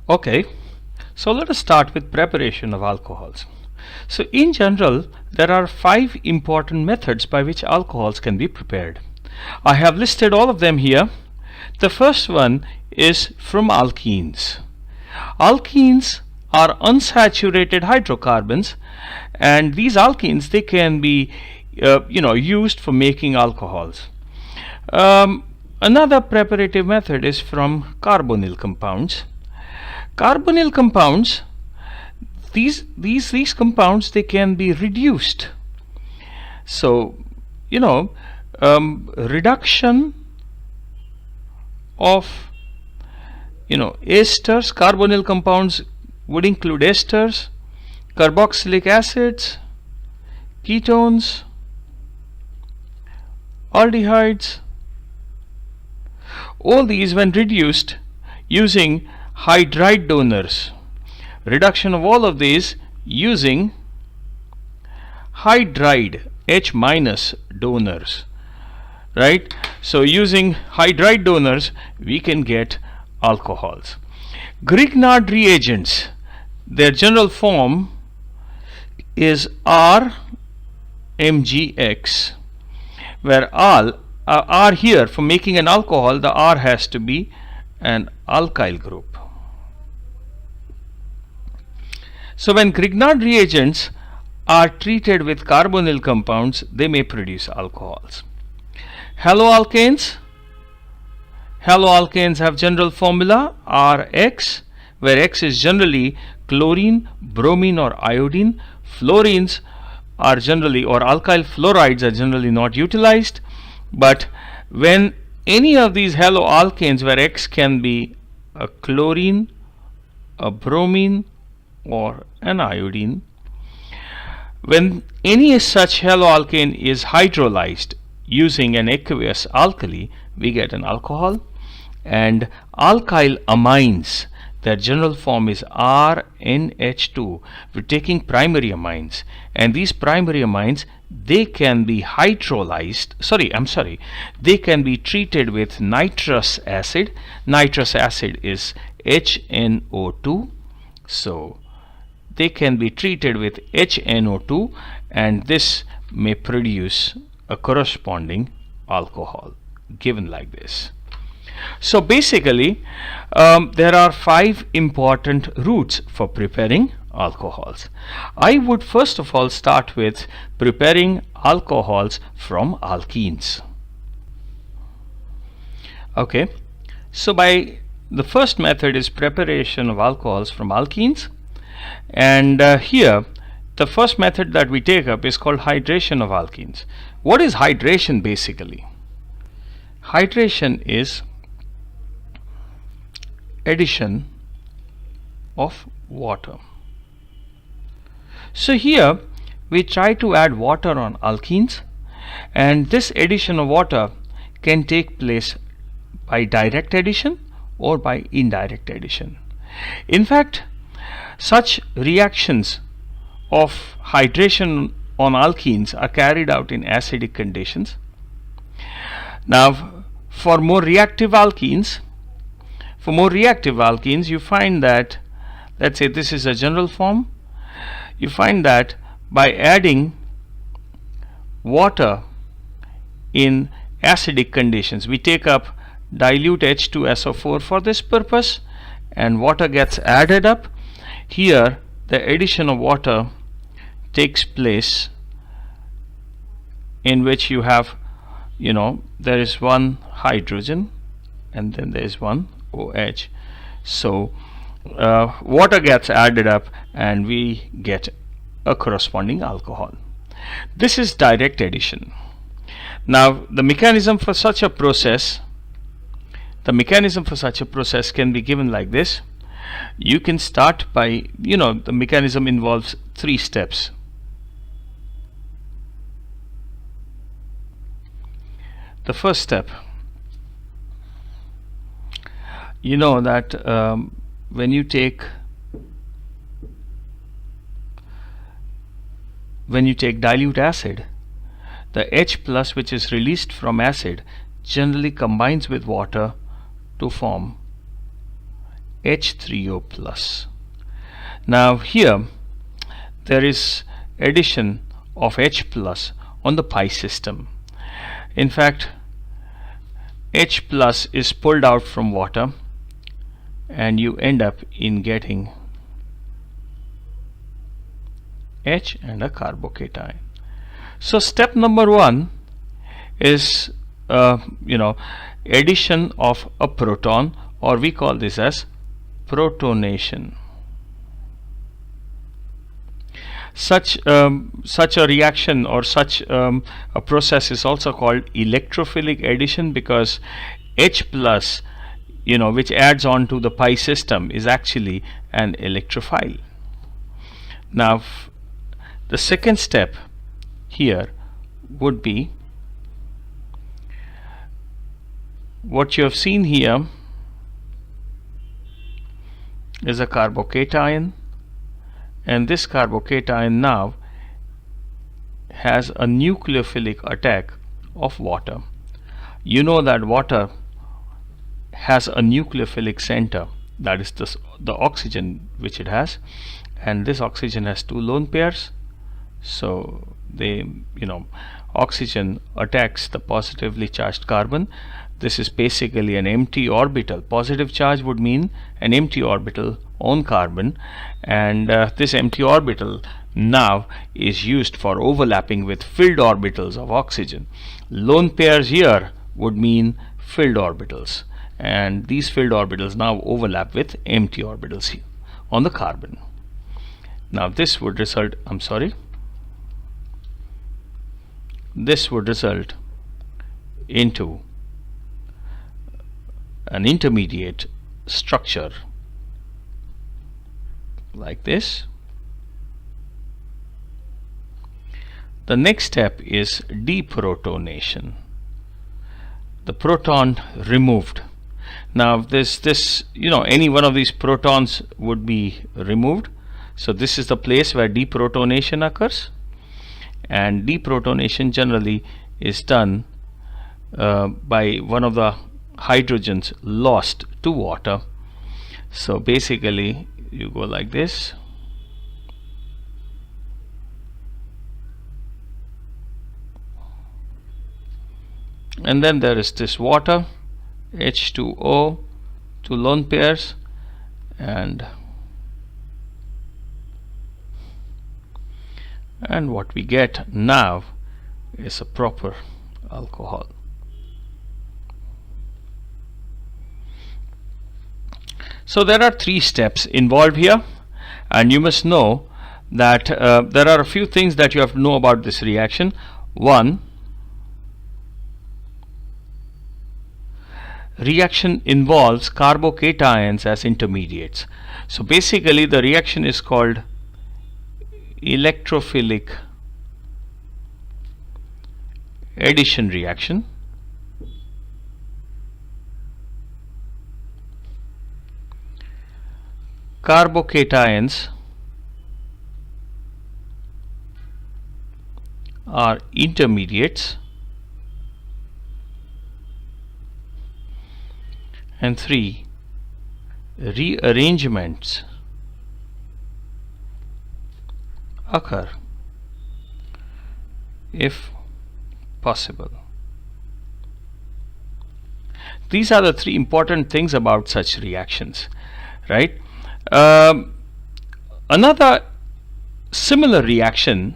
Okay, so let us start with preparation of alcohols. So in general, there are 5 important methods by which alcohols can be prepared. I have listed all of them here. The first one is from alkenes. Alkenes are unsaturated hydrocarbons, and these alkenes, they can be used for making alcohols. Another preparative method is from carbonyl compounds. Carbonyl compounds, these compounds, they can be reduced. So reduction of esters. Carbonyl compounds would include esters, carboxylic acids, ketones, aldehydes. All these, when reduced using hydride donors, reduction of all of these using hydride H- donors, right? So using hydride donors we can get alcohols. Grignard reagents, their general form is RMgX, where R here, for making an alcohol, the R has to be an alkyl group. So when Grignard reagents are treated with carbonyl compounds, they may produce alcohols. Haloalkanes have general formula Rx, where X is generally chlorine, bromine or iodine. Fluorines are generally, or alkyl fluorides are generally not utilized, but when any of these haloalkanes where X can be a chlorine, a bromine or an iodine, when any such haloalkane is hydrolyzed using an aqueous alkali, we get an alcohol. And alkyl amines, their general form is RNH2. We're taking primary amines, and these primary amines, they can be hydrolyzed, they can be treated with nitrous acid. Nitrous acid is HNO2, so they can be treated with HNO2, and this may produce a corresponding alcohol given like this. So basically there are 5 important routes for preparing alcohols. I would first of all start with preparing alcohols from alkenes. Okay, so by the first method is preparation of alcohols from alkenes, and here the first method that we take up is called hydration of alkenes. What is hydration basically? Hydration is addition of water. So here we try to add water on alkenes, and this addition of water can take place by direct addition or by indirect addition. In fact, such reactions of hydration on alkenes are carried out in acidic conditions. Now for more reactive alkenes, you find that, let's say this is a general form, you find that by adding water in acidic conditions, we take up dilute H2SO4 for this purpose, and water gets added up. Here the addition of water takes place in which you have, there is one hydrogen and then there is one OH. So water gets added up and we get a corresponding alcohol. This is direct addition. Now the mechanism for such a process can be given like this. You can start by, the mechanism involves 3 steps. The first step, that when you take dilute acid, the H plus which is released from acid generally combines with water to form H3O plus. Now here there is addition of H plus on the pi system. In fact, H plus is pulled out from water and you end up in getting H and a carbocation. So step number 1 is addition of a proton, or we call this as protonation. Such a reaction or such a process is also called electrophilic addition, because H plus, which adds on to the pi system, is actually an electrophile. Now the second step here would be what you have seen here is a carbocation, and this carbocation now has a nucleophilic attack of water. You know that water has a nucleophilic center, that is the oxygen which it has, and this oxygen has 2 lone pairs. So oxygen attacks the positively charged carbon. This is basically an empty orbital. Positive charge would mean an empty orbital on carbon, and this empty orbital now is used for overlapping with filled orbitals of oxygen. Lone pairs here would mean filled orbitals, and these filled orbitals now overlap with empty orbitals here on the carbon. Now this would result into an intermediate structure like this. The next step is deprotonation. The proton removed. Now this any one of these protons would be removed. So this is the place where deprotonation occurs, and deprotonation generally is done by one of the hydrogens lost to water. So basically you go like this, and then there is this water, H2O, 2 lone pairs, and what we get now is a proper alcohol. So there are 3 steps involved here, and you must know that there are a few things that you have to know about this reaction. 1, reaction involves carbocations as intermediates. So basically the reaction is called electrophilic addition reaction. Carbocations are intermediates. And 3, rearrangements occur if possible. These are the 3 important things about such reactions, right? Another similar reaction,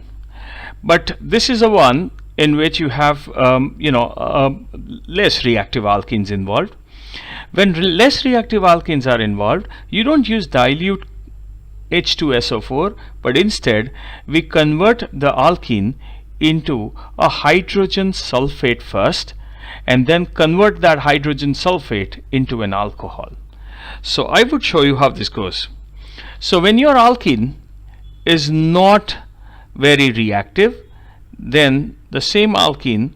but this is a one in which you have less reactive alkenes involved. When less reactive alkenes are involved, you don't use dilute H2SO4, but instead we convert the alkene into a hydrogen sulfate first, and then convert that hydrogen sulfate into an alcohol. So I would show you how this goes. So when your alkene is not very reactive, then the same alkene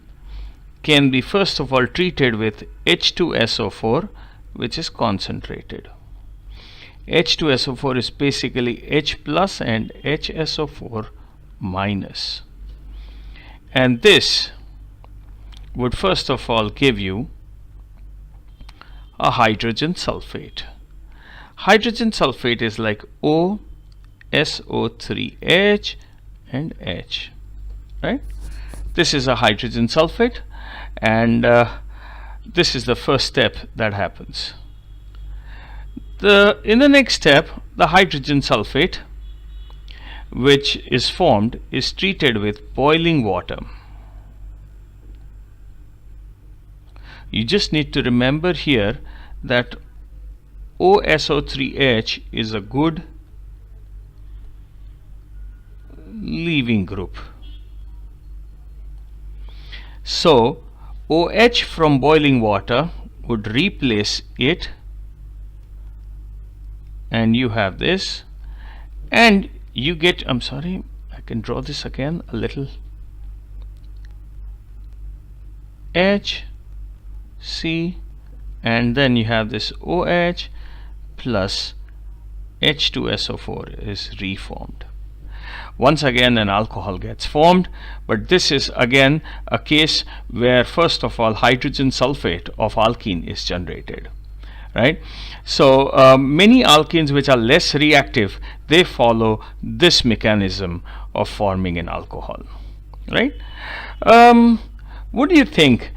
can be first of all treated with H2SO4, which is concentrated. H2SO4 is basically H plus and HSO4 minus, and this would first of all give you a hydrogen sulfate. hydrogen sulfate is like O, SO3H and H, right? This is a hydrogen sulfate, and this is the first step that happens. In the next step, the hydrogen sulfate, which is formed, is treated with boiling water. You just need to remember here that OSO3H is a good leaving group. So OH from boiling water would replace it, and you have this, and you get, I'm sorry, I can draw this again a little, H, C, and then you have this OH plus H2SO4 is reformed. Once again an alcohol gets formed, but this is again a case where first of all hydrogen sulfate of alkene is generated, right? So many alkenes which are less reactive, they follow this mechanism of forming an alcohol, right? What do you think?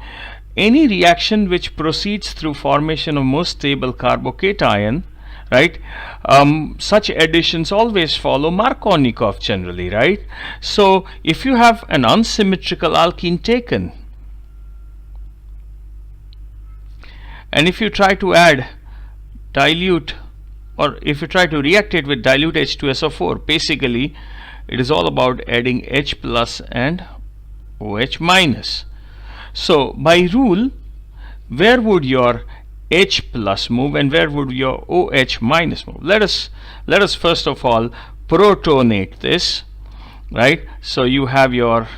Any reaction which proceeds through formation of most stable carbocation, right? Such additions always follow Markovnikov generally, right? So if you have an unsymmetrical alkene taken, and if you try to add dilute, or if you try to react it with dilute H2SO4, basically it is all about adding H plus and OH minus. So by rule, where would your H plus move and where would your OH minus move? Let us first of all protonate this, right? So you have your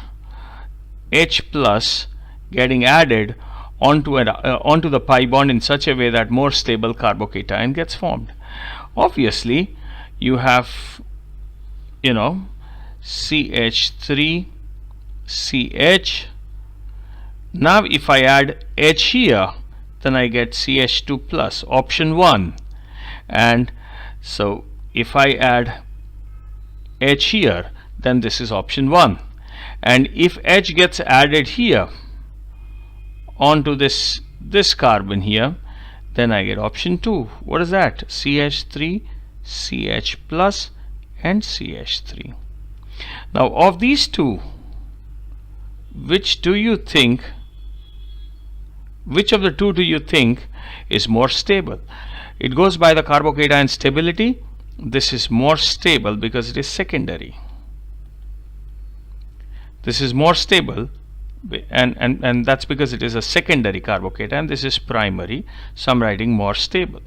H plus getting added onto the pi bond in such a way that more stable carbocation gets formed. Obviously you have, you know, CH3 CH. Now if I add H here, then I get CH2 plus, option 1. And so if I add H here, then this is option 1. And if H gets added here onto this carbon here, then I get option 2. What is that? CH3 CH plus and CH3. Now of these two, which of the two do you think is more stable? It goes by the carbocation stability. This is more stable because it is secondary. This is more stable, and that's because it is a secondary carbocation. This is primary, so I'm writing more stable.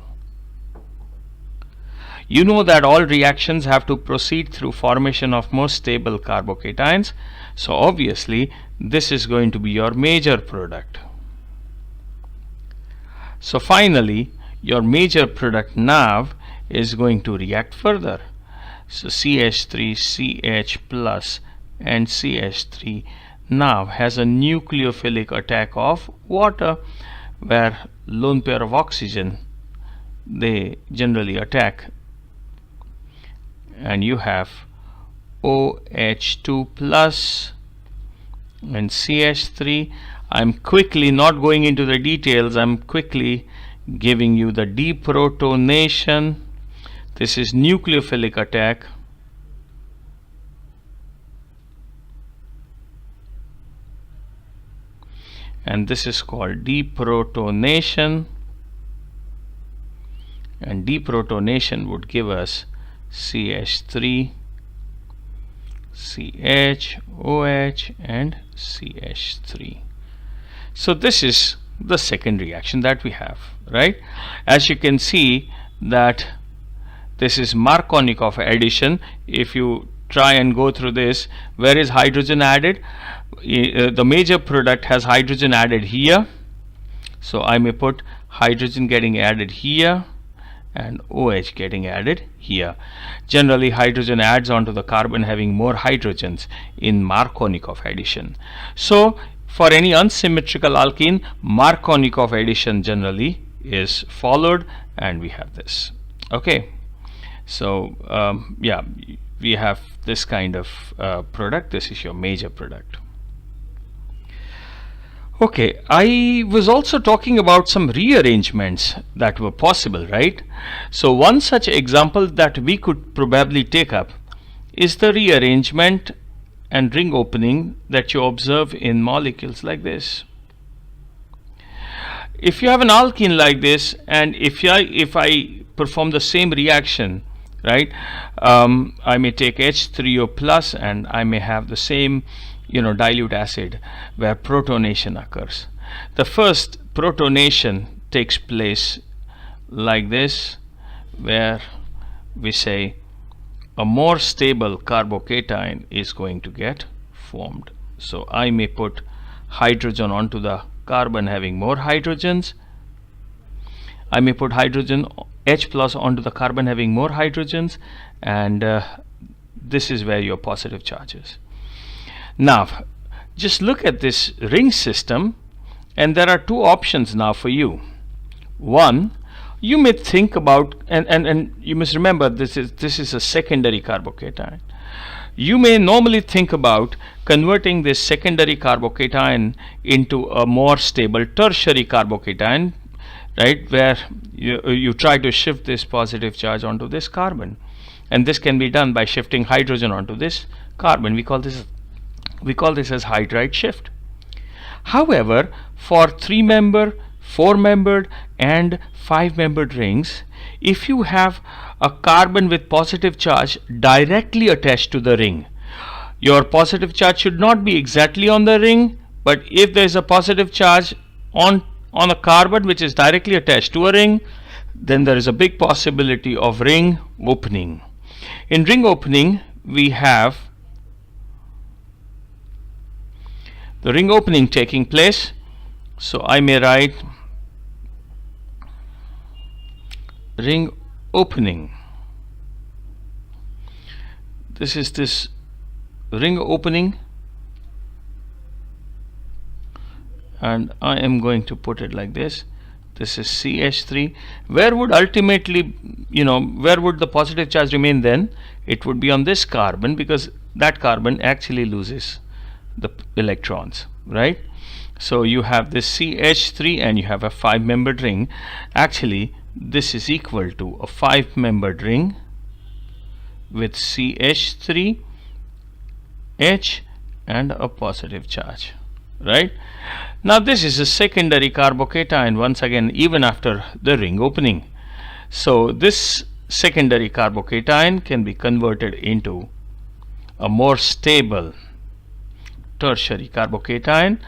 You know that all reactions have to proceed through formation of most stable carbocations, so obviously this is going to be your major product. So finally your major product now is going to react further. So CH3 CH plus and CH3 now has a nucleophilic attack of water, where lone pair of oxygen, they generally attack, and you have OH2 plus and CH3. I'm quickly not going into the details, I'm quickly giving you the deprotonation. This is nucleophilic attack. And this is called deprotonation. And deprotonation would give us CH3 CH OH and CH3. So this is the second reaction that we have, right? As you can see that this is Markovnikov addition. If you try and go through this, where is hydrogen added? The major product has hydrogen added here, so I may put hydrogen getting added here and OH getting added here. Generally hydrogen adds onto the carbon having more hydrogens in Markovnikov addition. So for any unsymmetrical alkene, Markovnikov addition generally is followed, and we have this. Okay, so yeah, we have this kind of product. This is your major product. Okay, I was also talking about some rearrangements that were possible, right? So one such example that we could probably take up is the rearrangement and ring opening that you observe in molecules like this. If you have an alkene like this, and if I perform the same reaction, right, I may take H3O plus and I may have the same dilute acid where protonation occurs. The first protonation takes place like this, where we say a more stable carbocation is going to get formed. So I may put hydrogen onto the carbon having more hydrogens. I may put hydrogen H plus onto the carbon having more hydrogens, and this is where your positive charge is. Now just look at this ring system, and there are two options now for you. One, you may think about, and you must remember this is a secondary carbocation. You may normally think about converting this secondary carbocation into a more stable tertiary carbocation, right, where you try to shift this positive charge onto this carbon, and this can be done by shifting hydrogen onto this carbon. We call this as hydride shift. However, for 3-member, 4-membered and 5-membered rings, if you have a carbon with positive charge directly attached to the ring, your positive charge should not be exactly on the ring, but if there is a positive charge on a carbon which is directly attached to a ring, then there is a big possibility of ring opening. In ring opening, we have the ring opening taking place. So I may write ring opening. This is this ring opening, and I am going to put it like this. This is CH3. Where would ultimately, where would the positive charge remain then? It would be on this carbon, because that carbon actually loses the electrons, right? So you have this CH3 and you have a 5-membered ring. Actually, this is equal to a 5-membered ring with CH3, H and a positive charge, right? Now this is a secondary carbocation, once again, even after the ring opening. So this secondary carbocation can be converted into a more stable tertiary carbocation.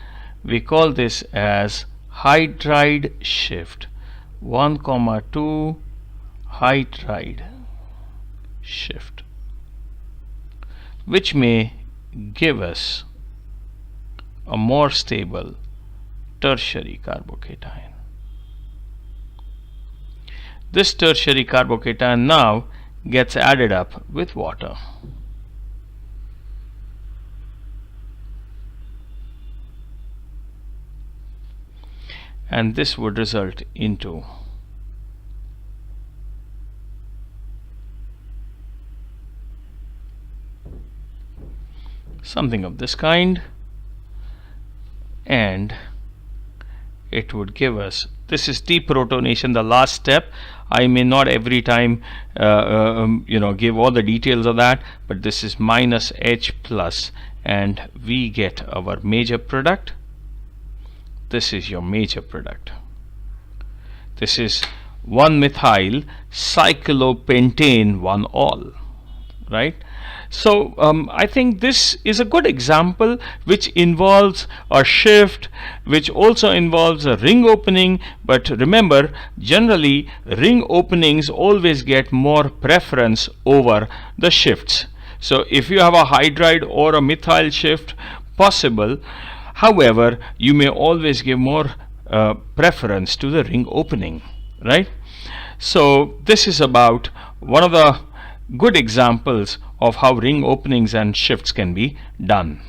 We call this as hydride shift. 1,2 hydride shift, which may give us a more stable tertiary carbocation. This tertiary carbocation now gets added up with water. And this would result into something of this kind, and it would give us, this is deprotonation, the last step. I may not every time give all the details of that, but this is minus H plus, and we get our major product. This is your major product. This is 1-methyl cyclopentane 1-ol, right? So I think this is a good example which involves a shift, which also involves a ring opening. But remember, generally ring openings always get more preference over the shifts. So if you have a hydride or a methyl shift possible, however, you may always give more preference to the ring opening, right? So this is about one of the good examples of how ring openings and shifts can be done.